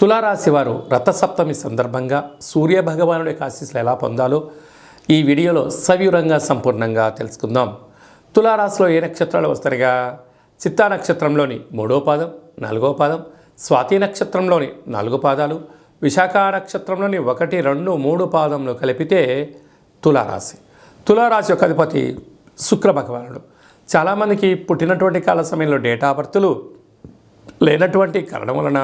తులారాశి వారు రథసప్తమి సందర్భంగా సూర్యభగవానుడి యొక్క ఆశీస్సులు ఎలా పొందాలో ఈ వీడియోలో సవివరంగా సంపూర్ణంగా తెలుసుకుందాం. తులారాశిలో ఏ నక్షత్రాలు వస్తాయిగా? చిత్తా నక్షత్రంలోని 3వ పాదం, 4వ పాదం, స్వాతి నక్షత్రంలోని 4 పాదాలు, విశాఖ నక్షత్రంలోని 1, 2, 3 పాదంలో కలిపితే తులారాశి. తులారాశి యొక్క అధిపతి శుక్ర భగవానుడు. చాలామందికి పుట్టినటువంటి కాల సమయంలో డేటా బర్తులు లేనటువంటి కారణం వలన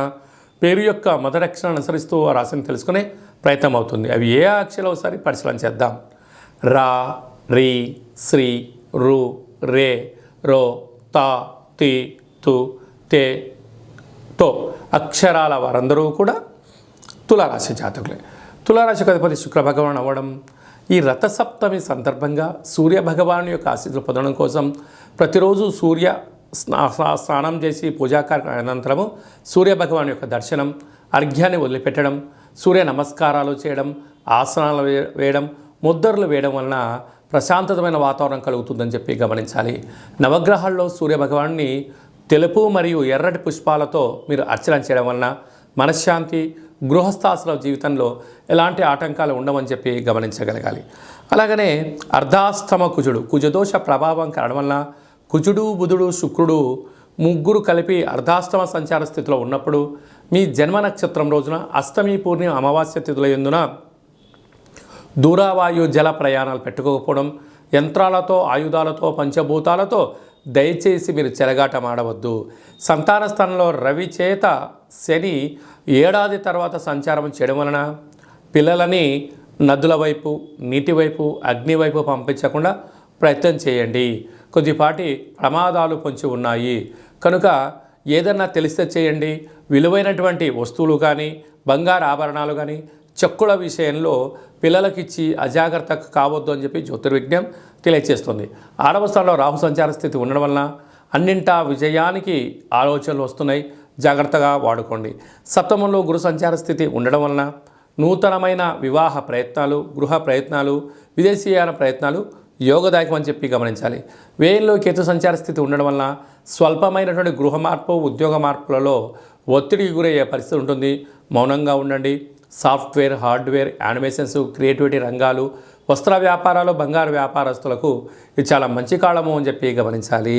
పేరు యొక్క మొదటి అక్షరాన్ని అనుసరిస్తూ ఆ రాశిని తెలుసుకునే ప్రయత్నం అవుతుంది. అవి ఏ అక్షరాలు ఒకసారి పరిశీలన చేద్దాం. రా, రి, శ్రీ, రు, రే, రో, తా, తి, తు, తే, తో అక్షరాల వారందరూ కూడా తులారాశి జాతకులే. తులారాశికి అధిపతి శుక్ర భగవాన్ అవ్వడం, ఈ రథసప్తమి సందర్భంగా సూర్య భగవాను యొక్క ఆశీస్సులు పొందడం కోసం ప్రతిరోజు స్నానం చేసి పూజా కార్యక్రమం అనంతరము సూర్య భగవాన్ యొక్క దర్శనం, అర్ఘ్యాన్ని వదిలిపెట్టడం, సూర్య నమస్కారాలు చేయడం, ఆసనాలు వేయడం, ముద్దర్లు వేయడం వలన ప్రశాంతమైన వాతావరణం కలుగుతుందని చెప్పి గమనించాలి. నవగ్రహాల్లో సూర్య భగవాన్ని తెలుపు మరియు ఎర్రటి పుష్పాలతో మీరు అర్చన చేయడం వలన మనశ్శాంతి, గృహస్థాశ్రమ జీవితంలో ఎలాంటి ఆటంకాలు ఉండవని చెప్పి గమనించగలగాలి. అలాగనే అర్ధాష్టమ కుజదోష ప్రభావం కారణం వలన కుజుడు, బుధుడు, శుక్రుడు ముగ్గురు కలిపి అర్ధాష్టమ సంచార స్థితిలో ఉన్నప్పుడు మీ జన్మ నక్షత్రం రోజున అష్టమి, పూర్ణిమ, అమావాస్య తిథుల యందున దూరవాయు జల ప్రయాణాలు పెట్టుకోకపోవడం, యంత్రాలతో, ఆయుధాలతో, పంచభూతాలతో దయచేసి మీరు చెలగాటం ఆడవద్దు. సంతాన స్థానంలో రవి చేత శని ఏడాది తర్వాత సంచారం చేయడం వలన పిల్లలని నదుల వైపు, నీటి వైపు, అగ్ని వైపు పంపించకుండా ప్రయత్నం చేయండి. కొద్దిపాటి ప్రమాదాలు పొంచి ఉన్నాయి కనుక ఏదన్నా తెలిస్తే చేయండి. విలువైనటువంటి వస్తువులు కానీ, బంగారు ఆభరణాలు కానీ, చెక్కుల విషయంలో పిల్లలకిచ్చి అజాగ్రత్త కావద్దు అని చెప్పి జ్యోతిర్విజ్ఞం తెలియజేస్తుంది. 6వ స్థానంలో రాహు సంచార స్థితి ఉండడం వలన అన్నింటా విజయానికి ఆలోచనలు వస్తున్నాయి, జాగ్రత్తగా వాడుకోండి. సప్తమంలో గురు సంచార స్థితి ఉండడం వలన నూతనమైన వివాహ ప్రయత్నాలు, గృహ ప్రయత్నాలు, విదేశీయాన ప్రయత్నాలు యోగదాయకం అని చెప్పి గమనించాలి. వ్యయంలో కేతు సంచార స్థితి ఉండడం వలన స్వల్పమైనటువంటి గృహ మార్పు, ఉద్యోగ మార్పులలో ఒత్తిడికి గురయ్యే పరిస్థితి ఉంటుంది. మౌనంగా ఉండండి. సాఫ్ట్వేర్, హార్డ్వేర్, యానిమేషన్స్, క్రియేటివిటీ రంగాలు, వస్త్ర వ్యాపారాలు, బంగారు వ్యాపారస్తులకు ఇది చాలా మంచి కాలము అని చెప్పి గమనించాలి.